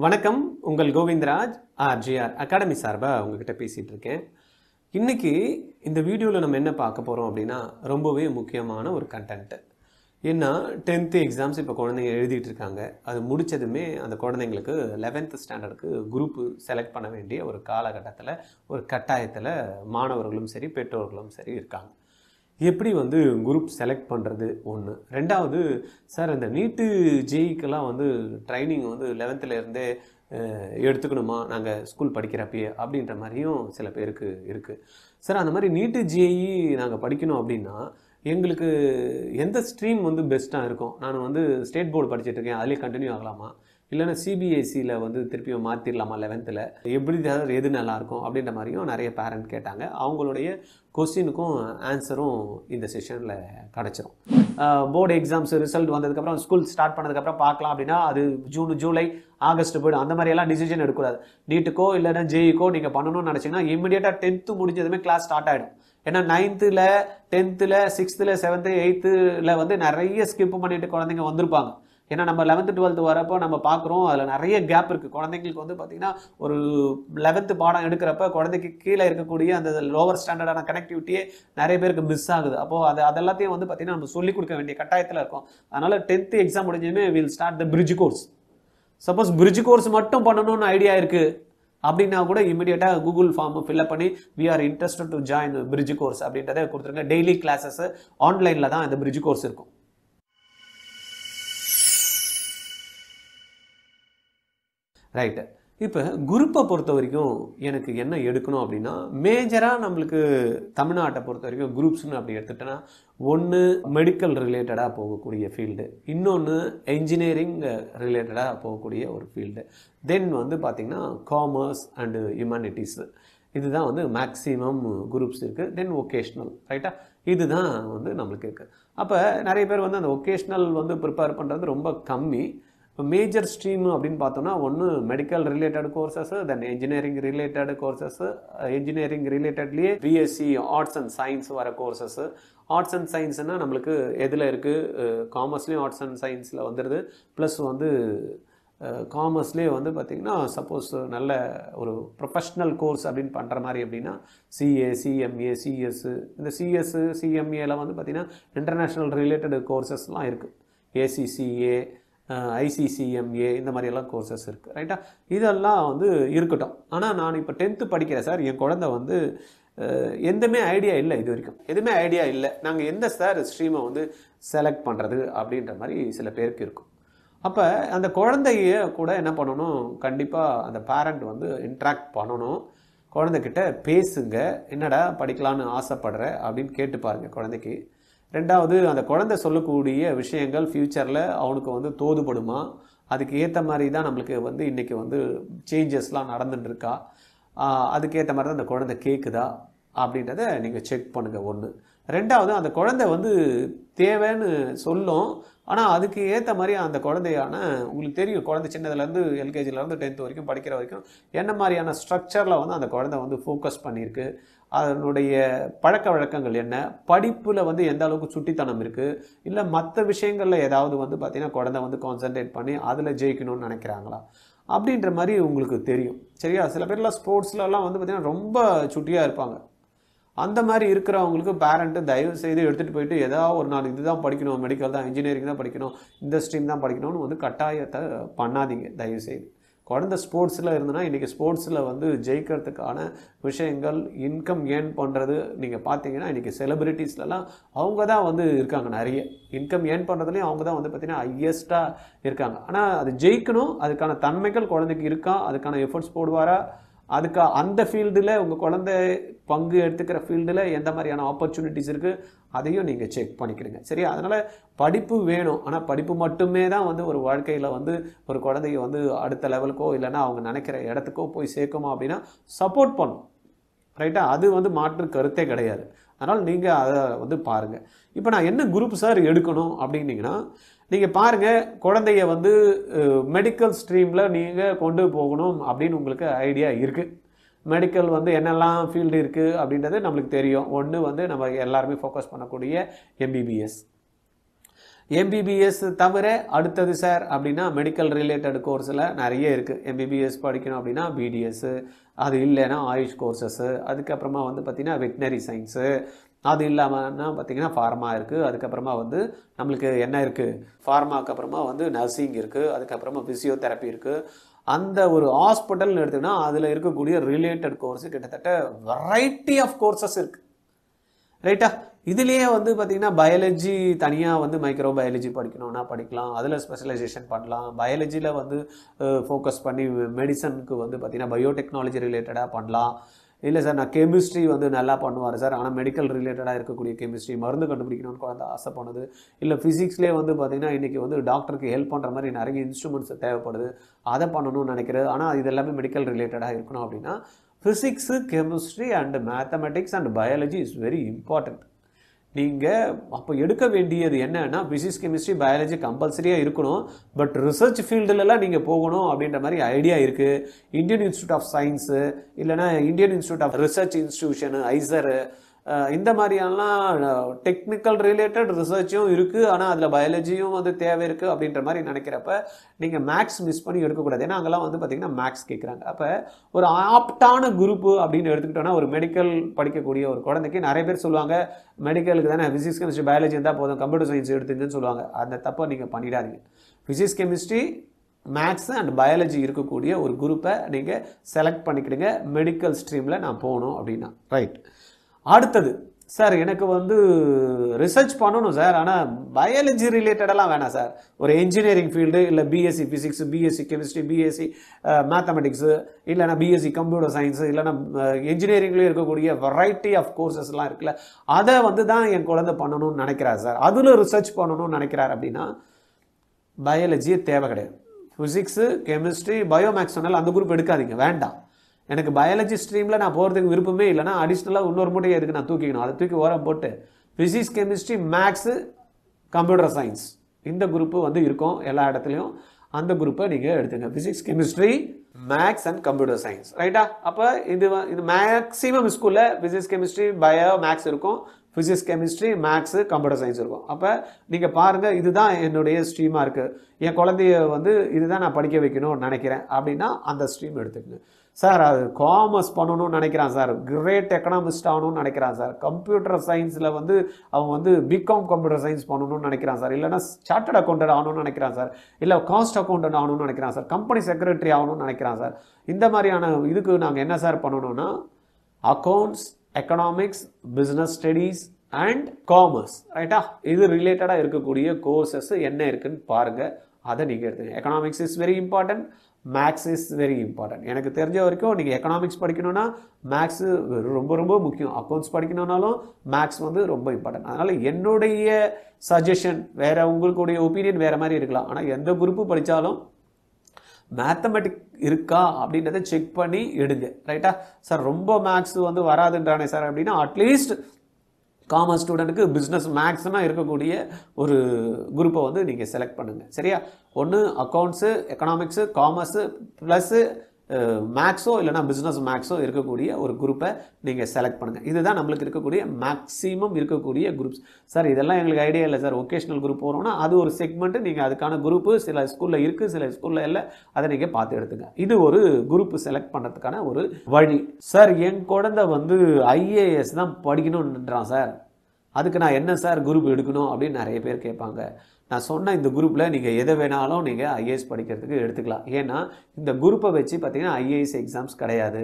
வணக்கம். உங்கள் Govindaraj RGR academy சார்பாக உங்ககிட்ட பேசிகிட்டு இருக்கேன். இன்றைக்கி இந்த வீடியோவில் நம்ம என்ன பார்க்க போகிறோம் அப்படின்னா, ரொம்பவே முக்கியமான ஒரு கண்டென்ட்டு. ஏன்னா 10th எக்ஸாம்ஸ் இப்போ குழந்தைங்க எழுதிட்டு இருக்காங்க. அது முடித்ததுமே அந்த குழந்தைங்களுக்கு 11th ஸ்டாண்டர்டுக்கு குரூப்பு செலக்ட் பண்ண வேண்டிய ஒரு காலகட்டத்தில், ஒரு கட்டாயத்தில் மாணவர்களும் சரி பெற்றோர்களும் சரி இருக்காங்க. எப்படி குரூப் செலக்ட் பண்ணுறது ஒன்று. ரெண்டாவது, சார் இந்த நீட்டு ஜேஇக்கெல்லாம் ட்ரைனிங் 11th எடுத்துக்கணுமா நாங்கள் ஸ்கூல் படிக்கிறப்பயே அப்படின்ற மாதிரியும் சில பேருக்கு இருக்குது. சார் அந்த மாதிரி நீட்டு ஜேஇ நாங்கள் படிக்கணும் அப்படின்னா எங்களுக்கு எந்த ஸ்ட்ரீம் பெஸ்ட்டாக இருக்கும்? நான் ஸ்டேட் போர்டு படிச்சுட்ருக்கேன், அதிலே கண்டினியூ ஆகலாமா, இல்லைன்னா சிபிஎஸ்சியில் திருப்பியும் மாற்றிடலாமா 11th எப்படி எது நல்லாயிருக்கும் அப்படின்ற மாதிரியும் நிறைய பேரண்ட் கேட்டாங்க. அவங்களுடைய கொஸ்டினுக்கும் ஆன்சரும் இந்த செஷனில் கிடச்சிரும். போர்டு எக்ஸாம்ஸ் ரிசல்ட் வந்ததுக்கப்புறம் ஸ்கூல் ஸ்டார்ட் பண்ணதுக்கப்புறம் பார்க்கலாம் அப்படின்னா அது ஜூன், ஜூலை, ஆகஸ்ட் போய்டும். அந்த மாதிரியெல்லாம் டிசிஷன் எடுக்கக்கூடாது. நீட்டுக்கோ இல்லைன்னா ஜேஇக்கோ நீங்கள் பண்ணணும்னு நினச்சிங்கன்னா இம்மிடியேட்டாக 10th முடிஞ்சதுமே கிளாஸ் ஸ்டார்ட் ஆகிடும். ஏன்னா 9th 10th 6th 7th 8th நிறைய ஸ்கிப் பண்ணிட்டு குழந்தைங்க வந்திருப்பாங்க. ஏன்னா நம்ம 11th 12th வரப்போ நம்ம பார்க்குறோம், அதில் நிறைய கேப் இருக்குது. குழந்தைங்களுக்கு பார்த்திங்கன்னா ஒரு 11th பாடம் எடுக்கிறப்ப குழந்தைக்கு கீழே இருக்கக்கூடிய அந்த லோவர் ஸ்டாண்டர்டான கனெக்டிவிட்டியே நிறைய பேருக்கு மிஸ் ஆகுது. அப்போது அதெல்லாத்தையும் பார்த்திங்கன்னா நம்ம சொல்லிக் கொடுக்க வேண்டிய கட்டாயத்தில் இருக்கும். அதனால் 10th எக்ஸாம் முடிஞ்சதுமே will start the bridge course. Suppose bridge course மட்டும் பண்ணணும்னு ஐடியா இருக்குது அப்படின்னா கூட இமீடியட்டாக கூகுள் ஃபார்ம் ஃபில்அப் பண்ணி we are interested to join bridge course அப்படின்றத கொடுத்துருங்க. டெய்லி கிளாஸஸ் ஆன்லைனில் தான் இந்த பிரிட்ஜ் கோர்ஸ் இருக்கும். ரைட்டு. இப்போ குரூப்பை பொறுத்த வரைக்கும் எனக்கு என்ன எடுக்கணும் அப்படின்னா, மேஜராக நம்மளுக்கு தமிழ்நாட்டை பொறுத்த வரைக்கும் குரூப்ஸ்னு அப்படி எடுத்துட்டோன்னா, ஒன்று மெடிக்கல் ரிலேட்டடாக போகக்கூடிய ஃபீல்டு, இன்னொன்று என்ஜினியரிங் ரிலேட்டடாக போகக்கூடிய ஒரு ஃபீல்டு, தென் பார்த்திங்கன்னா காமர்ஸ் அண்டு ஹியூமனிட்டிஸ். இதுதான் மேக்ஸிமம் குரூப்ஸ் இருக்குது. தென் ஒகேஷ்னல். ரைட்டா? இதுதான் நம்மளுக்கு இருக்குது. அப்போ நிறைய பேர் அந்த ஒகேஷ்னல் ப்ரிப்பேர் பண்ணுறது ரொம்ப கம்மி. இப்போ மேஜர் ஸ்ட்ரீம் அப்படின்னு பார்த்தோன்னா, ஒன்று medical related courses, then engineering related courses, engineering ரிலேட்டட்லேயே பிஎஸ்சி ஆர்ட்ஸ் அண்ட் சயின்ஸ் வர கோர்சஸ்ஸு. ஆர்ட்ஸ் அண்ட் சயின்ஸ்னால் நம்மளுக்கு எதில் இருக்குது? காமர்ஸ்லேயும் ஆர்ட்ஸ் அண்ட் சயின்ஸில் வந்துடுது. ப்ளஸ் காமர்ஸ்லேயே பார்த்திங்கன்னா சப்போஸ் நல்ல ஒரு ப்ரொஃபஷ்னல் கோர்ஸ் அப்படின்னு பண்ணுற மாதிரி அப்படின்னா சிஏ, சிஎம்ஏ, சிஎஸ்ஸு. இந்த சிஎஸ்ஸு சிஎம்ஏல பார்த்திங்கன்னா இன்டர்நேஷ்னல் ரிலேட்டட் கோர்சஸ்லாம் இருக்குது. ஏசிசிஏ, ஐசிசிஎம்ஏ, இந்த மாதிரியெல்லாம் கோர்சஸ் இருக்குது. ரைட்டா? இதெல்லாம் இருக்கட்டும். ஆனால் நான் இப்போ 10th படிக்கிறேன் சார், என் குழந்தை எந்தமே ஐடியா இல்லை, இது வரைக்கும் எதுவுமே ஐடியா இல்லை, நாங்கள் எந்த சார் ஸ்ட்ரீமை செலக்ட் பண்ணுறது அப்படின்ற மாதிரி சில பேருக்கு இருக்கும். அப்போ அந்த குழந்தைய கூட என்ன பண்ணணும், கண்டிப்பாக அந்த பேரண்ட் இன்ட்ராக்ட் பண்ணணும். குழந்தைகிட்ட பேசுங்க, என்னடா படிக்கலான்னு ஆசைப்படுற அப்படின்னு கேட்டு பாருங்கள் குழந்தைக்கு. ரெண்டாவது, அந்த குழந்தை சொல்லக்கூடிய விஷயங்கள் ஃப்யூச்சரில் அவனுக்கு தோதுபடுமா, அதுக்கு ஏற்ற மாதிரி தான் நம்மளுக்கு இன்றைக்கி சேஞ்சஸ்லாம் நடந்துட்டுருக்கா, அதுக்கேற்ற மாதிரி தான் அந்த குழந்தை கேட்குதா அப்படின்றத நீங்கள் செக் பண்ணுங்கள். ஒன்று. ரெண்டாவது, அந்த குழந்தை தேவைன்னு சொல்லும், ஆனால் அதுக்கு ஏற்ற மாதிரி அந்த குழந்தையான உங்களுக்கு தெரியும், குழந்தை சின்னதுலேருந்து எல்கேஜிலேருந்து 10th வரைக்கும் படிக்கிற வரைக்கும் என்ன மாதிரியான ஸ்ட்ரக்சரில் அந்த குழந்தை ஃபோக்கஸ் பண்ணியிருக்கு, அதனுடைய பழக்க வழக்கங்கள் என்ன, படிப்பில் எந்த அளவுக்கு சுட்டித்தனம் இருக்குது, இல்லை மற்ற விஷயங்களில் ஏதாவது பார்த்திங்கன்னா குழந்தை கான்சன்ட்ரேட் பண்ணி அதில் ஜெயிக்கணும்னு நினைக்கிறாங்களா அப்படின்ற மாதிரி உங்களுக்கு தெரியும். சரியா? சில பேர்லாம் ஸ்போர்ட்ஸ்லலாம் பார்த்திங்கன்னா ரொம்ப சுட்டியாக இருப்பாங்க. அந்த மாதிரி இருக்கிறவங்களுக்கு பேரண்ட்டு தயவு செய்து எடுத்துகிட்டு போயிட்டு ஏதாவது ஒரு நாள் இதுதான் படிக்கணும், மெடிக்கல் தான், இன்ஜினியரிங் தான் படிக்கணும், இந்த ஸ்ட்ரீம் தான் படிக்கணும்னு கட்டாயத்தை பண்ணாதீங்க தயவு செய்து. குழந்தை ஸ்போர்ட்ஸில் இருந்ததுன்னா இன்றைக்கி ஸ்போர்ட்ஸில் ஜெயிக்கிறதுக்கான விஷயங்கள், இன்கம் ஏர்ன் பண்ணுறது நீங்கள் பார்த்தீங்கன்னா இன்றைக்கி செலிப்ரிட்டிஸ்லாம் அவங்க தான் இருக்காங்க. நிறைய இன்கம் ஏர்ன் பண்ணுறதுலேயும் அவங்க தான் பார்த்திங்கன்னா ஹையஸ்ட்டாக இருக்காங்க. ஆனால் அது ஜெயிக்கணும், அதுக்கான தன்மைகள் குழந்தைக்கு இருக்கா, அதுக்கான எஃபர்ட்ஸ் போடுவாரா, அதுக்கு அந்த ஃபீல்டில் உங்கள் குழந்தை பங்கு எடுத்துக்கிற ஃபீல்டில் எந்த மாதிரியான ஆப்பர்ச்சுனிட்டிஸ் இருக்குது அதையும் நீங்கள் செக் பண்ணிக்கிறீங்க. சரியா? அதனால் படிப்பு வேணும், ஆனால் படிப்பு மட்டுமே தான் ஒரு வாழ்க்கையில் ஒரு குழந்தைய அடுத்த லெவலுக்கோ இல்லைன்னா அவங்க நினைக்கிற இடத்துக்கோ போய் சேர்க்குமா அப்படின்னா சப்போர்ட் பண்ணும். ரைட்டா? அது மாற்று கருத்தே கிடையாது. அதனால் நீங்கள் அதை பாருங்கள். இப்போ நான் என்ன குரூப் சார் எடுக்கணும் அப்படின்னீங்கன்னா, நீங்கள் பாருங்கள், குழந்தைய மெடிக்கல் ஸ்ட்ரீமில் நீங்கள் கொண்டு போகணும் அப்படின்னு உங்களுக்கு ஐடியா இருக்குது. மெடிக்கல் என்னெல்லாம் ஃபீல்டு இருக்குது அப்படின்றது நம்மளுக்கு தெரியும். ஒன்று நம்ம எல்லாருமே ஃபோக்கஸ் பண்ணக்கூடிய எம்பிபிஎஸ். எம்பிபிஎஸ் தவிர அடுத்தது சார் அப்படின்னா மெடிக்கல் ரிலேட்டட் கோர்ஸில் நிறைய இருக்குது. எம்பிபிஎஸ் படிக்கணும் அப்படின்னா பிடிஎஸ், அது இல்லைன்னா ஆயுஷ் கோர்சஸ்ஸு, அதுக்கப்புறமா வந்து பார்த்திங்கன்னா வெட்டினரி சயின்ஸு, அது இல்லாமல்னா பார்த்திங்கன்னா ஃபார்மா இருக்குது. அதுக்கப்புறமா வந்து நம்மளுக்கு என்ன இருக்குது, ஃபார்மாக்கு அப்புறமா வந்து நர்சிங் இருக்குது, அதுக்கப்புறமா ஃபிசியோதெரப்பி இருக்குது. அந்த ஒரு ஹாஸ்பிட்டல்னு எடுத்துக்கினா அதில் இருக்கக்கூடிய ரிலேட்டட் கோர்ஸு கிட்டத்தட்ட வெரைட்டி ஆஃப் கோர்சஸ் இருக்குது. ரைட்டா? இதுலேயே வந்து பார்த்திங்கன்னா பயாலஜி தனியாக வந்து மைக்ரோ பயாலஜி படிக்கணும்னா படிக்கலாம், அதில் ஸ்பெஷலைசேஷன் பண்ணலாம். பயாலஜியில் வந்து ஃபோக்கஸ் பண்ணி மெடிசனுக்கு வந்து பார்த்திங்கன்னா பயோடெக்னாலஜி ரிலேட்டடாக பண்ணலாம். இல்லை சார் நான் கெமிஸ்ட்ரி வந்து நல்லா பண்ணுவார் சார், ஆனால் மெடிக்கல் ரிலேட்டடாக இருக்கக்கூடிய கெமிஸ்ட்ரி, மருந்து கண்டுபிடிக்கணும்னு குழந்தை ஆசைப்படுது. இல்லை ஃபிசிக்ஸ்லேயே வந்து பார்த்திங்கன்னா இன்றைக்கி வந்து டாக்டருக்கு ஹெல்ப் பண்ணுற மாதிரி நிறைய இன்ஸ்ட்ருமெண்ட்ஸ் தேவைப்படுது, அதை பண்ணணும்னு நினைக்கிறது. ஆனால் இது எல்லாமே மெடிக்கல் ரிலேட்டடாக இருக்கணும் அப்படின்னா physics, chemistry and mathematics and biology is very important. நீங்கள் அப்போ எடுக்க வேண்டியது என்னன்னா ஃபிசிக்ஸ், கெமிஸ்ட்ரி, பயாலஜி கம்பல்சரியாக இருக்கணும். பட் ரிசர்ச் ஃபீல்டுலலாம் நீங்கள் போகணும் அப்படின்ற மாதிரி ஐடியா இருக்குது. இந்தியன் இன்ஸ்டியூட் ஆஃப் சயின்ஸு, இல்லைனா Indian institute of research institution, IISER, இந்த மாதிரியெல்லாம் டெக்னிக்கல் ரிலேட்டட் ரிசர்ச்சும் இருக்குது. ஆனால் அதில் பயாலஜியும் வந்து தேவை இருக்குது அப்படின்ற மாதிரி நினைக்கிறப்ப நீங்கள் மேக்ஸ் மிஸ் பண்ணி எடுக்கக்கூடாது. ஏன்னா அங்கெல்லாம் வந்து பார்த்திங்கன்னா மேக்ஸ் கேட்குறாங்க. அப்போ ஒரு ஆப்டான குரூப்பு அப்படின்னு எடுத்துக்கிட்டோன்னா ஒரு மெடிக்கல் படிக்கக்கூடிய ஒரு குழந்தைக்கு நிறைய பேர் சொல்லுவாங்க மெடிக்கலுக்கு தானே ஃபிசிக்ஸ், கெமிஸ்ட்ரி, பயாலஜி இருந்தால் போதும், கம்ப்யூட்டர் சயின்ஸ் எடுத்துங்கன்னு சொல்லுவாங்க. அந்த தப்பை நீங்கள் பண்ணிடாதீங்க. Physics, chemistry, maths and biology இருக்கக்கூடிய ஒரு குரூப்பை நீங்கள் செலக்ட் பண்ணிக்கிடுங்க. மெடிக்கல் ஸ்ட்ரீமில் நான் போகணும் அப்படின்னா ரைட். அடுத்தது சார் எனக்கு வந்து ரிசர்ச் பண்ணணும் சார், ஆனால் பயாலஜி ரிலேட்டடெல்லாம் வேணாம் சார், ஒரு இன்ஜினியரிங் ஃபீல்டு, இல்லை BSc physics, BSc chemistry, BSc mathematics, இல்லைனா பிஎஸ்சி கம்ப்யூட்டர் சயின்ஸு, இல்லைனா இன்ஜினியரிங்லேயும் இருக்கக்கூடிய வெரைட்டி ஆஃப் கோர்சஸ்லாம் இருக்குல்ல, அதை வந்து தான் என் குழந்தை பண்ணணும்னு நினைக்கிறார் சார், அதில் ரிசர்ச் பண்ணணும்னு நினைக்கிறார் அப்படின்னா பயாலஜியே தேவை கிடையாது. ஃபிசிக்ஸு, கெமிஸ்ட்ரி, பயோமேக்ஸ் சொன்னாலும் அந்த குரூப் எடுக்காதீங்க, வேண்டாம். எனக்கு பயாலஜி ஸ்ட்ரீமில் நான் போகிறதுக்கு விருப்பமே இல்லைனா அடிஷ்னலாக இன்னொரு மூட்டையை எதுக்கு நான் தூக்கிக்கணும், அதை தூக்கி ஓரம் போட்டு physics, chemistry, maths, computer science இந்த குரூப்பு வந்து இருக்கும் எல்லா இடத்துலையும். அந்த குரூப்பை நீங்கள் எடுத்துங்க, physics, chemistry, maths and computer science. ரைட்டா? அப்போ இது மேக்ஸிமம் ஸ்கூலில் ஃபிசிக்ஸ், கெமிஸ்ட்ரி, பயோ, மேக்ஸ் இருக்கும். Physics, chemistry, maths, computer science இருக்கும். அப்போ நீங்கள் பாருங்கள், இதுதான் என்னுடைய ஸ்ட்ரீமாக இருக்குது, என் குழந்தைய வந்து இதுதான் நான் படிக்க வைக்கணும்னு நினைக்கிறேன் அப்படின்னா அந்த ஸ்ட்ரீம் எடுத்துக்கங்க. சார் அது காமர்ஸ் பண்ணணும்னு நினைக்கிறான் சார், கிரேட் எக்கனாமிஸ்ட் ஆகணும்னு நினைக்கிறான் சார், கம்ப்யூட்டர் சயின்ஸில் வந்து அவன் வந்து பிகாம் கம்ப்யூட்டர் சயின்ஸ் பண்ணணும்னு நினைக்கிறான் சார், இல்லைனா சார்ட்டர்ட் அக்கௌண்டன்ட் ஆகணும்னு நினைக்கிறான் சார், இல்லை காஸ்ட் அக்கௌண்டன்ட் ஆகணும்னு நினைக்கிறான் சார், கம்பெனி செக்ரட்டரி ஆகணும்னு நினைக்கிறான் சார். இந்த மாதிரியான இதுக்கு நாங்கள் என்ன சார் பண்ணணும்னா accounts, economics, business studies and commerce. ரைட்டா? இது ரிலேட்டடாக இருக்கக்கூடிய கோர்சஸ் என்ன இருக்குன்னு பாருங்கள், அதை நீங்கள் எடுத்துங்க. Economics is very important, maths is very important. எனக்கு தெரிஞ்ச வரைக்கும் நீங்கள் எக்கனாமிக்ஸ் படிக்கணும்னா மேக்ஸு ரொம்ப ரொம்ப முக்கியம், அக்கௌண்ட்ஸ் படிக்கணும்னாலும் மேக்ஸ் வந்து ரொம்ப இம்பார்ட்டன்ட். அதனால் என்னுடைய சஜஷன் வேறு, உங்களுடைய ஒப்பீனியன் வேறு மாதிரி இருக்கலாம், ஆனால் எந்த குரூப்பு படித்தாலும் மேத்தமெட்டிக் இருக்கா அப்படின்றத செக் பண்ணி எடுங்க. ரைட்டா? சார் ரொம்ப மேக்ஸ் வந்து வராதுன்றானே சார் அப்படின்னா அட்லீஸ்ட் காமர்ஸ் ஸ்டூடெண்ட்டுக்கு பிஸ்னஸ் மேக்ஸ்னால் இருக்கக்கூடிய ஒரு குரூப்பை வந்து நீங்கள் செலக்ட் பண்ணுங்கள். சரியா? ஒன்று அக்கௌண்ட்ஸு, எக்கனாமிக்ஸு, காமர்ஸு ப்ளஸ்ஸு மேக்ஸோ இல்லைனா பிஸ்னஸ் மேக்ஸோ இருக்கக்கூடிய ஒரு குரூப்பை நீங்கள் செலக்ட் பண்ணுங்கள். இதுதான் நம்மளுக்கு இருக்கக்கூடிய மேக்ஸிமம் இருக்கக்கூடிய குரூப்ஸ். சார் இதெல்லாம் எங்களுக்கு ஐடியா இல்லை சார், ஒகேஷ்னல் குரூப் போகிறோம்னா அது ஒரு செக்மெண்ட்டு, நீங்கள் அதுக்கான குரூப்பு சில ஸ்கூலில் இருக்குது, சில ஸ்கூலில் இல்லை, அதை நீங்கள் பார்த்து எடுத்துங்க. இது ஒரு குரூப்பு செலக்ட் பண்ணுறதுக்கான ஒரு வழி. சார் என் குழந்தை வந்து ஐஏஎஸ் தான் படிக்கணும்ன்றான் சார், அதுக்கு நான் என்ன சார் குரூப் எடுக்கணும் அப்படின்னு நிறைய பேர் கேட்பாங்க. நான் சொன்ன இந்த குரூப்பில் நீங்கள் எதை வேணாலும் நீங்கள் ஐஏஎஸ் படிக்கிறதுக்கு எடுத்துக்கலாம். ஏன்னா இந்த குரூப்பை வச்சு பார்த்தீங்கன்னா ஐஏஎஸ் எக்ஸாம்ஸ் கிடையாது.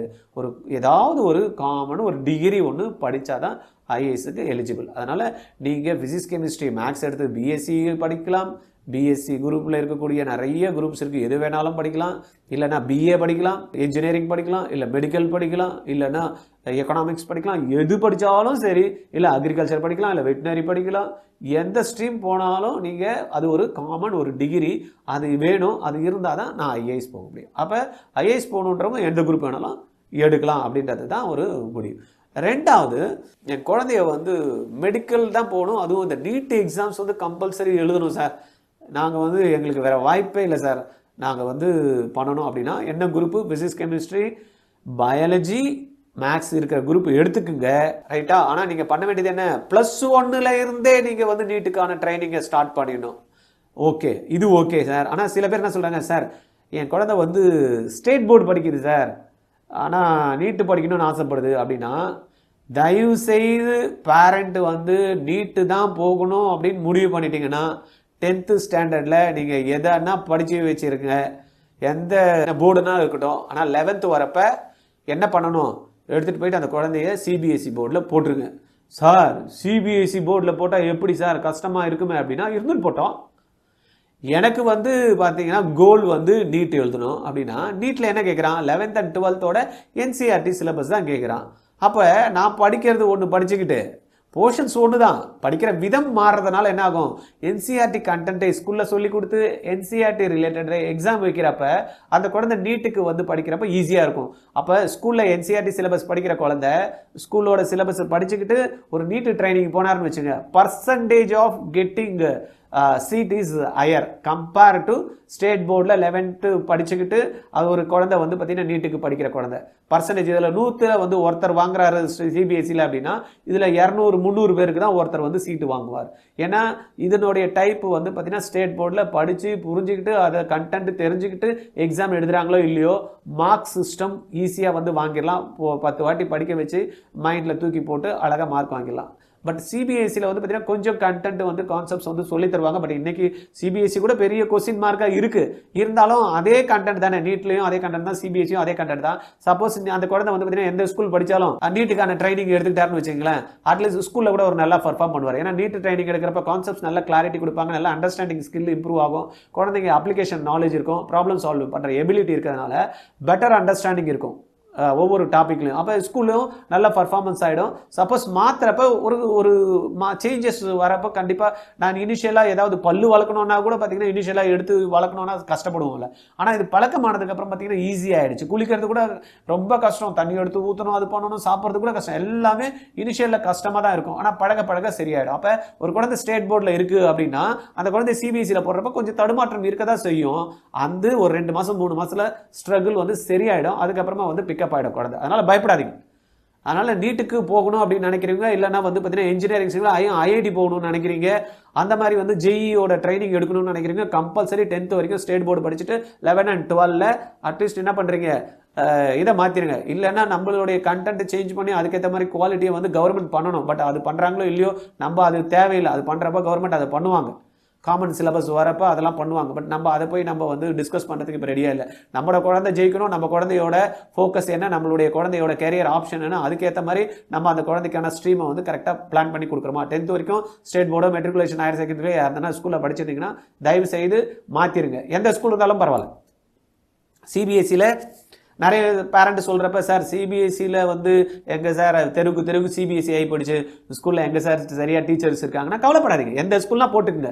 ஏதாவது ஒரு காமன் ஒரு டிகிரி ஒன்று படித்தா தான் ஐஏஎஸ்க்கு எலிஜிபிள். அதனால் நீங்கள் ஃபிசிக்ஸ், கெமிஸ்ட்ரி, மேக்ஸ் எடுத்து பிஎஸ்சி படிக்கலாம். பிஎஸ்சி குரூப்பில் இருக்கக்கூடிய நிறைய குரூப்ஸ் இருக்குது, எது வேணாலும் படிக்கலாம். இல்லைனா பிஏ படிக்கலாம், இன்ஜினியரிங் படிக்கலாம், இல்லை மெடிக்கல் படிக்கலாம், இல்லைனா எக்கனாமிக்ஸ் படிக்கலாம், எது படித்தாலும் சரி, இல்லை அக்ரிகல்ச்சர் படிக்கலாம், இல்லை வெட்டினரி படிக்கலாம். எந்த ஸ்ட்ரீம் போனாலும் நீங்கள் அது ஒரு காமன் ஒரு டிகிரி அது வேணும், அது இருந்தால் தான் நான் ஐஏஎஸ் போக முடியும். அப்போ ஐஏஎஸ் போகணுன்றவங்க எந்த குரூப் வேணாலும் எடுக்கலாம் அப்படின்றது தான் ஒரு முடிவு. ரெண்டாவது, என் குழந்தைய வந்து மெடிக்கல் தான் போகணும், அதுவும் இந்த நீட் எக்ஸாம்ஸ் வந்து கம்பல்சரி எழுதணும் சார், நாங்கள் வந்து எங்களுக்கு வேறு வாய்ப்பே இல்லை சார், நாங்கள் வந்து பண்ணணும் அப்படின்னா என்ன group? Physics, chemistry, biology maths இருக்கிற குரூப் எடுத்துக்குங்க, ரைட்டா? ஆனால் நீங்கள் பண்ண வேண்டியது என்ன, +1ல இருந்தே நீங்கள் வந்து நீட்டுக்கான ட்ரைனிங்கை ஸ்டார்ட் பண்ணிடணும். ஓகே, இது ஓகே சார். ஆனால் சில பேர் என்ன சொல்கிறாங்க, சார் என் குழந்தை வந்து ஸ்டேட் போர்டு படிக்குது சார், ஆனால் நீட்டு படிக்கணும்னு ஆசைப்படுது அப்படின்னா, தயவு செய்து பேரண்ட் வந்து நீட்டு தான் போகணும் அப்படின்னு முடிவு பண்ணிட்டீங்கன்னா 10th ஸ்டாண்டர்டில் நீங்கள் எதனா படித்து வச்சுருங்க, எந்த போர்டுனா இருக்கட்டும். ஆனால் 11th வரப்போ என்ன பண்ணணும், எடுத்துகிட்டு போயிட்டு அந்த குழந்தைய சிபிஎஸ்சி போர்டில் போட்டுருங்க. சார் சிபிஎஸ்சி போர்டில் போட்டால் எப்படி சார் கஷ்டமாக இருக்குமே அப்படின்னா, இருந்துன்னு போட்டோம். எனக்கு வந்து பார்த்தீங்கன்னா கோல் வந்து நீட் எழுதணும் அப்படின்னா, நீட்டில் என்ன கேட்குறான், 11th and 12th NCERT syllabus தான் கேட்குறான். அப்போ நான் படிக்கிறது ஒன்று படிச்சுக்கிட்டு போர்ஷன்ஸ் ஒன்று தான், படிக்கிற விதம் மாறுறதுனால என்ன ஆகும், என்சிஆர்டி கண்டென்ட்டை ஸ்கூலில் சொல்லி கொடுத்து என்சிஆர்டி ரிலேட்டட் எக்ஸாம் வைக்கிறப்ப அந்த குழந்தை நீட்டுக்கு வந்து படிக்கிறப்ப ஈஸியாக இருக்கும். அப்போ ஸ்கூலில் என்சிஆர்டி சிலபஸ் படிக்கிற குழந்தை ஸ்கூலோட சிலபஸ் படிச்சுக்கிட்டு ஒரு நீட்டு ட்ரைனிங் போனார்னு வச்சுங்க, percentage of getting seat is higher compare to state போர்டில் 11th படிச்சுக்கிட்டு அது ஒரு குழந்தை வந்து பார்த்தீங்கன்னா நீட்டுக்கு படிக்கிற குழந்தை பர்சன்டேஜ் இதில் 100ல் வந்து ஒருத்தர் வாங்குறாரு சிபிஎஸ்சியில் அப்படின்னா, இதில் 200-300 பேருக்கு தான் ஒருத்தர் வந்து சீட்டு வாங்குவார். ஏன்னா இதனுடைய டைப் வந்து பார்த்தீங்கன்னா ஸ்டேட் போர்டில் படித்து புரிஞ்சுக்கிட்டு அதை கண்டென்ட் தெரிஞ்சுக்கிட்டு எக்ஸாம் எழுதுகிறாங்களோ இல்லையோ, மார்க் சிஸ்டம் ஈஸியாக வந்து வாங்கிடலாம். 10 வாட்டி படிக்க வச்சு மைண்டில் தூக்கி போட்டு அழகாக மார்க் வாங்கிடலாம். பட் சிபிஎஸ்சியில் வந்து பார்த்தீங்கன்னா கொஞ்சம் கண்டென்ட் வந்து கான்செப்ட்ஸ் வந்து சொல்லி தருவாங்க. பட் இன்னைக்கு சிபிஎஸ்சி கூட பெரிய கொஸ்டின் மார்க்காக இருக்குது. இருந்தாலும் அதே கண்டென்ட் தானே, நீட்லையும் அதே கண்டென்ட் தான், சிபிஎஸ்சியும் அதே கண்டென்ட் தான். சப்போஸ் அந்த குழந்தை வந்து பார்த்தீங்கன்னா எந்த ஸ்கூல் படித்தாலும் நீட்டுக்கான ட்ரைனிங் எடுத்துக்கிட்டாருன்னு வச்சுங்களேன், அட்லீஸ்ட் ஸ்கூலில் கூட ஒரு நல்லா பர்ஃபார்ம் பண்ணுவார். ஏன்னா நீட் ட்ரைனிங் எடுக்கிறப்ப கான்செப்ட்ஸ் நல்ல கிளாரிட்டி கொடுப்பாங்க, நல்ல அண்டர்ஸ்டாண்டிங் ஸ்கில் இம்ப்ரூவ் ஆகும், குழந்தைங்க அப்ளிகேஷன் நாலேஜ் இருக்கும், ப்ராப்ளம் சால்வ் பண்ணுற எபிலிட்டி இருக்கிறதுனால பெட்டர் அண்டர்ஸ்டாண்டிங் இருக்கும் ஒவ்வொரு டாப்பிக்லையும். அப்போ ஸ்கூல்லையும் நல்ல பர்ஃபார்மன்ஸ் ஆகிடும். சப்போஸ் மாத்திரப்போ ஒரு சேஞ்சஸ் வரப்போ கண்டிப்பாக நான் இனிஷியலாக ஏதாவது பல்லு வளர்க்கணுன்னா கூட பார்த்தீங்கன்னா இனிஷியலாக எடுத்து வளர்க்கணுன்னா கஷ்டப்படுவோம்ல. ஆனால் இது பழக்கமானதுக்கப்புறம் பார்த்தீங்கன்னா ஈஸியாகிடுச்சு. குளிக்கிறது கூட ரொம்ப கஷ்டம், தண்ணி எடுத்து ஊற்றணும், அது பண்ணணும், சாப்பிட்றது கூட கஷ்டம், எல்லாமே இனிஷியலில் கஷ்டமாக தான் இருக்கும். ஆனால் பழக பழக சரியாயிடும். அப்போ ஒரு குழந்தை ஸ்டேட் போர்டில் இருக்குது அப்படின்னா அந்த குழந்தை சிபிஎஸ்சியில் போடுறப்ப கொஞ்சம் தடுமாற்றம் இருக்க தான் செய்யும். அந்த ஒரு 2 மாதம் 3 மாதத்தில் ஸ்ட்ரகிள் வந்து சரியாயிடும். அதுக்கப்புறமா வந்து பிக்கப் ஆகிடும் குழந்தை. அதனால் பயப்படாதீங்க. அதனால் நீட்டுக்கு போகணும் அப்படின்னு நினைக்கிறீங்க, இல்லைன்னா வந்து பார்த்தீங்கன்னா இன்ஜினியரிங் ஐஐடி போகணும்னு நினைக்கிறீங்க, அந்த மாதிரி வந்து ஜேஇயோட ட்ரைனிங் எடுக்கணும்னு நினைக்கிறீங்க, கம்பல்சரி 10th வரைக்கும் ஸ்டேட் போர்டு படிச்சுட்டு 11 and 12ல் அட்லீஸ்ட் என்ன பண்ணுறீங்க, இதை மாற்றிடுங்க. இல்லைன்னா நம்மளுடைய கண்டென்ட் சேஞ்ச் பண்ணி அதுக்கேற்ற மாதிரி குவாலிட்டியை வந்து கவர்மெண்ட் பண்ணணும். பட் அது பண்ணுறாங்களோ இல்லையோ, நம்ம அது தேவையில்லை. அது பண்ணுறப்ப கவர்மெண்ட் அதை பண்ணுவாங்க, காமன் சிலபஸ் வரப்போ அதெல்லாம் பண்ணுவாங்க. பட் நம்ம அதை போய் நம்ம வந்து டிஸ்கஸ் பண்ணுறதுக்கு இப்போ ரெடியாக இல்லை. நம்மளோட குழந்தை ஜெயிக்கணும், நம்ம குழந்தையோட ஃபோக்கஸ் என்ன, நம்மளுடைய குழந்தையோட கேரியர் ஆப்ஷன் என்ன, அதுக்கேற்ற மாதிரி நம்ம அந்த குழந்தைக்கான ஸ்ட்ரீமை வந்து கரெக்டாக பிளான் பண்ணி கொடுக்குறோமா. 10th வரைக்கும் ஸ்டேட் போர்டோ மெட்ரிகுலேஷன் ஹையர் செகண்டரி அதனால் ஸ்கூலில் படிச்சிருந்தீங்கன்னா தயவு செய்து மாற்றிருங்க. எந்த ஸ்கூல் இருந்தாலும் பரவாயில்ல. சிபிஎஸ்சியில் நிறைய பேரண்ட் சொல்கிறப்ப, சார் சிபிஎஸ்சியில் வந்து எங்கள் சார் தெருவுக்கு சிபிஎஸ்சி ஆகி போயிடுச்சு, ஸ்கூலில் எங்கள் சார் சரியாக டீச்சர்ஸ் இருக்காங்கன்னா கவலைப்படாதீங்க, எந்த ஸ்கூல்லாம் போட்டுக்குங்க.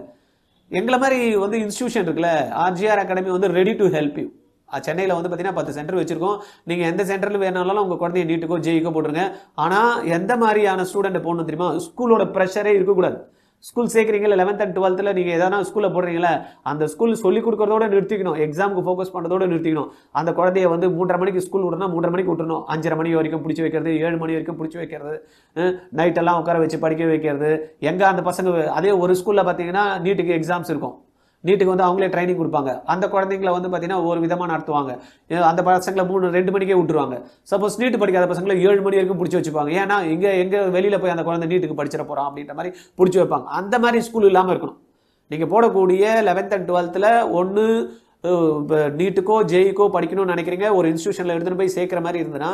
எங்களை மாதிரி வந்து இன்ஸ்டியூஷன் இருக்குல்ல, ஆர்ஜிஆர் அகாடமி வந்து ரெடி டு ஹெல்ப் யூ. சென்னையில் வந்து பார்த்தீங்கன்னா 10 சென்டர் வச்சுருக்கோம். நீங்கள் எந்த சென்டரில் வேணாலும் உங்கள் குழந்தைய நீட்டுக்கோ ஜேஇக்கோ போட்டுருங்க. ஆனால் எந்த மாதிரியான ஸ்டூடெண்ட்டை போடணும் தெரியுமா, ஸ்கூலோட ப்ரெஷரே இருக்கக்கூடாது. ஸ்கூல் சேர்க்குறீங்களா 11th and 12th நீங்கள் எதனா ஸ்கூலில் போடுறீங்களா, அந்த ஸ்கூல் சொல்லிக் கொடுக்குறதோட நிறுத்திக்கணும், எக்ஸாமுக்கு ஃபோக்கஸ் பண்ணுறதோட நிறுத்திக்கணும். அந்த குழந்தைய வந்து 3:30 மணிக்கு ஸ்கூல் விடணும், 3:30 மணிக்கு விட்டுணும், 5:30 மணி வரைக்கும் பிடிச்சி வைக்கிறது, 7 மணி வரைக்கும் பிடிச்சி வைக்கிறது, நைட்டெல்லாம் உட்கார வச்சு படிக்க வைக்கிறது. எங்கே அந்த பசங்க அதே ஒரு ஸ்கூலில் பார்த்தீங்கன்னா நீட்டுக்கு எக்ஸாம்ஸ் இருக்கும், நீட்டுக்கு வந்து அவங்களே ட்ரைனிங் கொடுப்பாங்க. அந்த குழந்தைங்களை வந்து பார்த்தீங்கன்னா ஒரு விதமாக நடத்துவாங்க. அந்த பசங்களை 2 மணிக்கே விட்டுருவாங்க. சப்போஸ் நீட்டு படிக்காத பசங்களை 7 மணி வரைக்கும் பிடிச்சி வச்சுப்பாங்க. ஏன்னா எங்கே வெளியில் போய் அந்த குழந்தை நீட்டுக்கு படிச்சிட போகிறான் அப்படின்ற மாதிரி பிடிச்சி வைப்பாங்க. அந்த மாதிரி ஸ்கூல் இல்லாமல் இருக்கணும். நீங்கள் போடக்கூடிய 11th and 12ல் ஒன்று நீட்டுக்கோ ஜேஇக்கோ படிக்கணும்னு நினைக்கிறீங்க, ஒரு இன்ஸ்டியூஷனில் எடுத்துகிட்டு போய் சேர்க்குற மாதிரி இருந்ததுன்னா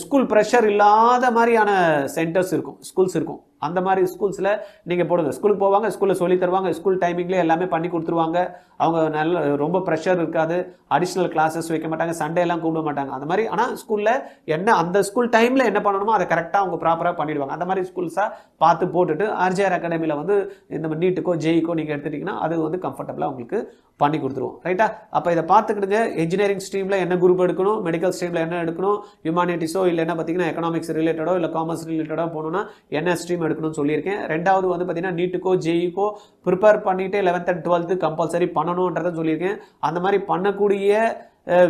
ஸ்கூல் ப்ரெஷர் இல்லாத மாதிரியான சென்டர்ஸ் இருக்கும், ஸ்கூல்ஸ் இருக்கும். அந்த மாதிரி ஸ்கூல்ஸில் நீங்கள் போடுங்க. ஸ்கூலுக்கு போவாங்க, ஸ்கூலில் சொல்லி தருவாங்க, ஸ்கூல் டைமிங்லேயே எல்லாமே பண்ணி கொடுத்துருவாங்க. அவங்க நல்ல ரொம்ப ப்ரெஷர் இருக்காது, அடிஷ்னல் கிளாஸஸ் வைக்க மாட்டாங்க, சண்டே எல்லாம் கூப்பிட மாட்டாங்க. அந்த மாதிரி ஆனால் ஸ்கூலில் என்ன அந்த ஸ்கூல் டைமில் என்ன பண்ணணுமோ அதை கரெக்டாக அவங்க ப்ராப்பராக பண்ணிவிடுவாங்க. அந்த மாதிரி ஸ்கூல்ஸாக பார்த்து போட்டுட்டு ஆர்ஜிஆர் அகாடமியில் வந்து இந்த நீட்டுக்கோ ஜேஇக்கோ நீங்கள் எடுத்துட்டிங்கன்னா அது வந்து கம்ஃபர்டபுளாக உங்களுக்கு பண்ணி கொடுத்துருவோம். ரைட்டா? அப்போ இதை பார்த்துக்கிடுங்க. இன்ஜினியரிங் ஸ்ட்ரீமில் என்ன குரூப் எடுக்கணும், மெடிக்கல் ஸ்ட்ரீமில் என்ன எடுக்கணும், ஹியூமானிட்டிஸோ இல்லை என்ன பார்த்தீங்கன்னா எக்கனாமிக்ஸ் ரிலேட்டடோ இல்லை காமர்ஸ் ரிலேட்டடாக போகணுன்னா என்ன ஸ்ட்ரீம் எடுக்கணும்னு சொல்லியிருக்கேன். ரெண்டாவது வந்து பார்த்தீங்கன்னா நீட்டுக்கோ ஜேஇக்கோ ப்ரிப்பேர் பண்ணிவிட்டு 11th and 12th கம்பல்சரி பண்ணணுன்றதை சொல்லியிருக்கேன். அந்த மாதிரி பண்ணக்கூடிய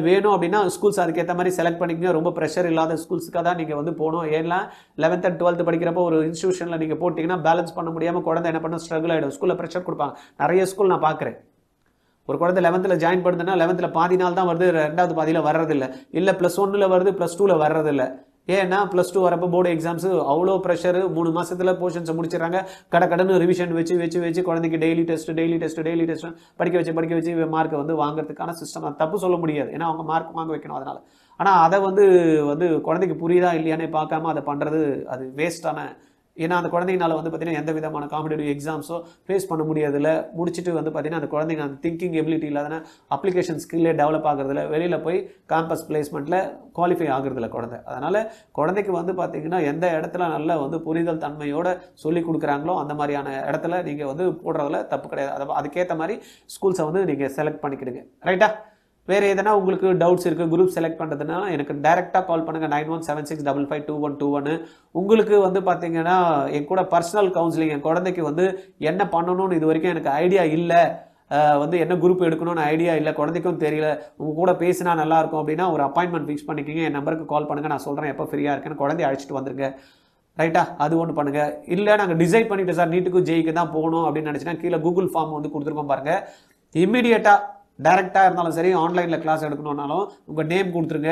வேணும் அப்படின்னா ஸ்கூல்ஸ் அதுக்கேற்ற மாதிரி செலக்ட் பண்ணிக்கங்க. ரொம்ப ப்ரெஷர் இல்லாத ஸ்கூல்ஸுக்காக தான் நீங்கள் வந்து போகணும். ஏன்னா 11th and 12th படிக்கிறப்போ ஒரு இன்ஸ்டியூஷனில் நீங்கள் போட்டிங்கன்னா பேலன்ஸ் பண்ண முடியாமல் குழந்தை என்ன பண்ண ஸ்ட்ரகிள் ஆகிடும். ஸ்கூலில் ப்ரெஷர் கொடுப்பாங்க. நிறைய ஸ்கூல் நான் பார்க்குறேன். ஒரு குழந்தை 11th ஜாயின் பண்ணுதுன்னா 11th பாதி நாள் தான் வருது, 2வது பாதியில் வர்றதில்லை. இல்லை +1 வருது, +2 வர்றதில்லை. ஏன்னா +2 வரப்போ போர்டு எக்ஸாம்ஸு அவ்வளோ ப்ரெஷரு. 3 மாதத்தில் போர்ஷன்ஸை முடிச்சிடறாங்க. கடன்னு ரிவிஷன் வச்சு குழந்தைக்கு டெய்லி டெஸ்ட் படிக்க வச்சு மார்க்கை வந்து வாங்குறதுக்கான சிஸ்டம். அது தப்பு சொல்ல முடியாது, ஏன்னா அவங்க மார்க் வாங்க வைக்கணும் அதனால். ஆனால் அதை வந்து குழந்தைக்கு புரியுதா இல்லையானே பார்க்காம அதை பண்ணுறது அது வேஸ்ட்டான. ஏன்னா அந்த குழந்தைங்கனால வந்து பார்த்தீங்கன்னா எந்த விதமான காம்படிட்டிவ் எக்ஸாம்ஸோ ஃபேஸ் பண்ண முடியாதுல்ல. முடிச்சுட்டு வந்து பார்த்தீங்கன்னா அந்த குழந்தைங்க அந்த திங்கிங் எபிலிட்டி இல்லாதனா அப்ளிகேஷன் ஸ்கில்லே டெவலப் ஆகுறதில்ல. வெளியில் போய் கேம்பஸ் பிளேஸ்மெண்ட்டில் குவாலிஃபை ஆகுறதில்ல குழந்தை. அதனால் குழந்தைக்கு வந்து பார்த்தீங்கன்னா எந்த இடத்துல நல்ல வந்து புரிதல் தன்மையோடு சொல்லி கொடுக்குறாங்களோ அந்த மாதிரியான இடத்துல நீங்கள் வந்து போடுறதுல தப்பு கிடையாது. அதுக்கேற்ற மாதிரி ஸ்கூல்ஸை வந்து நீங்கள் செலக்ட் பண்ணிக்கிடுங்க. ரைட்டா? வேறு எதனா உங்களுக்கு டவுட்ஸ் இருக்குது குரூப் செலக்ட் பண்ணுறதுனால எனக்கு டைரெக்டாக கால் பண்ணுங்கள். 9176552121. உங்களுக்கு வந்து பார்த்தீங்கன்னா என் கூட பர்சனல் கவுன்சிலிங், என் குழந்தைக்கு வந்து என்ன பண்ணணும்னு இது வரைக்கும் எனக்கு ஐடியா இல்லை, வந்து என்ன குரூப் எடுக்கணும்னு ஐடியா இல்லை, குழந்தைக்கும் தெரியல, உங்கள் கூட பேசினா நல்லாயிருக்கும் அப்படின்னா ஒரு அப்பாயின்மெண்ட் ஃபிக்ஸ் பண்ணிக்கிங்க. என் நம்பருக்கு கால் பண்ணுங்கள். நான் சொல்கிறேன் எப்போ ஃப்ரீயாக இருக்கேன்னு. குழந்தைய அழைச்சிட்டு வந்துருங்க. ரைட்டா? அது ஒன்று பண்ணுங்கள். இல்லை நாங்கள் டிசைட் பண்ணிவிட்டு சார் நீட்டுக்கும் ஜெய்க்கு தான் போகணும் அப்படின்னு நினச்சினா கீழே கூகுள் ஃபார்ம் வந்து கொடுத்துருக்கோம் பாருங்கள். இம்மிடியேட்டாக டைரெக்டாக இருந்தாலும் சரி, ஆன்லைனில் கிளாஸ் எடுக்கணுன்னாலும் உங்கள் நேம் கொடுத்துருங்க,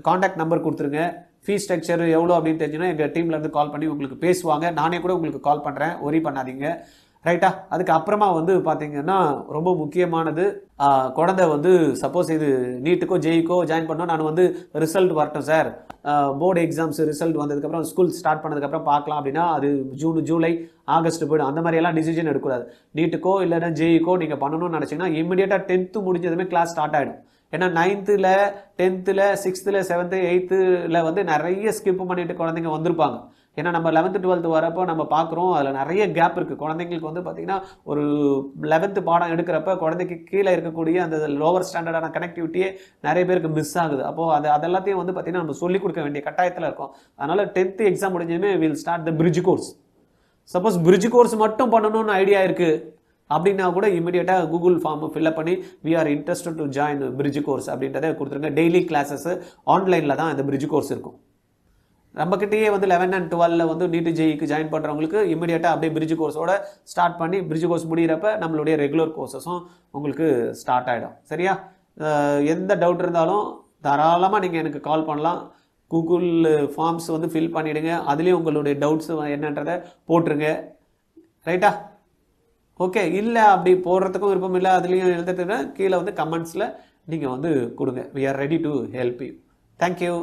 காண்டாக்ட் நம்பர் கொடுத்துருங்க, ஃபீஸ் ஸ்ட்ரக்சர் எவ்வளோ அப்படின்னு தெரிஞ்சுன்னா எங்கள் டீம்லேருந்து கால் பண்ணி உங்களுக்கு பேசுவாங்க. நானே கூட உங்களுக்கு கால் பண்ணுறேன், ஒரி பண்ணாதீங்க. ரைட்டா? அதுக்கு அப்புறமா வந்து பார்த்தீங்கன்னா ரொம்ப முக்கியமானது, குழந்தை வந்து சப்போஸ் இது நீட்டுக்கோ ஜெய்க்கோ ஜாயின் பண்ணோம், நான் வந்து ரிசல்ட் வரட்டும் சார், போர்டு எக்ஸாம்ஸ் ரிசல்ட் வந்ததுக்கப்புறம் ஸ்கூல் ஸ்டார்ட் பண்ணதுக்கப்புறம் பார்க்கலாம் அப்படின்னா அது ஜூன் ஜூலை ஆகஸ்ட் போய்டும். அந்த மாதிரியெல்லாம் டிசிஷன் எடுக்கக்கூடாது. நீட்டுக்கோ இல்லைன்னா ஜெய்க்கோ நீங்கள் பண்ணணும்னு நினச்சிங்கன்னா இம்மிடியேட்டாக 10th முடிஞ்சதுமே கிளாஸ் ஸ்டார்ட் ஆகிடும். ஏன்னா 9th 10th 6th 7th 8th வந்து நிறைய ஸ்கிப் பண்ணிட்டு குழந்தைங்க வந்திருப்பாங்க. ஏன்னா நம்ம 11th 12th வரப்போ நம்ம பார்க்குறோம் அதில் நிறைய கேப் இருக்குது. குழந்தைங்களுக்கு வந்து பார்த்திங்கன்னா ஒரு 11th பாடம் எடுக்கிறப்ப குழந்தைக்கு கீழே இருக்கக்கூடிய அந்த லோவர் ஸ்டாண்டர்டான கனெக்டிவிட்டியே நிறைய பேருக்கு மிஸ் ஆகுது. அப்போது அதெல்லாத்தையும் வந்து பார்த்திங்கன்னா நம்ம சொல்லிக் கொடுக்க வேண்டிய கட்டாயத்தில் இருக்கும். அதனால் 10th எக்ஸாம் முடிஞ்சதுமே will start the bridge course. Suppose bridge course மட்டும் பண்ணணும்னு ஐடியா இருக்குது அப்படின்னா கூட இமீடியட்டாக கூகுள் ஃபார்ம் ஃபில்அப் பண்ணி we are interested to join bridge course அப்படின்றத கொடுத்துருங்க. டெய்லி கிளாஸஸ் ஆன்லைனில் தான் இந்த பிரிட்ஜ் கோர்ஸ் இருக்கும். நம்மக்கிட்டேயே வந்து 11 and 12 வந்து நீட்டு ஜெய்க்கு ஜாயின் பண்ணுறவங்களுக்கு இமீடியட்டாக அப்படியே பிரிட்ஜ் கோர்ஸோட ஸ்டார்ட் பண்ணி பிரிட்ஜ் கோர்ஸ் முடிகிறப்ப நம்மளுடைய ரெகுலர் கோர்ஸஸும் உங்களுக்கு ஸ்டார்ட் ஆகிடும். சரியா? எந்த டவுட் இருந்தாலும் தாராளமாக நீங்கள் எனக்கு கால் பண்ணலாம். கூகுள் ஃபார்ம்ஸ் வந்து ஃபில் பண்ணிவிடுங்க. அதுலேயும் உங்களுடைய டவுட்ஸ் என்னன்றதை போட்டுருங்க. ரைட்டா? ஓகே. இல்லை அப்படி போடுறதுக்கும் விருப்பம் இல்லை, அதுலேயும் எழுதுறதுன்னா கீழே வந்து கமெண்ட்ஸில் நீங்கள் வந்து கொடுங்க. We are ready to help you. Thank you.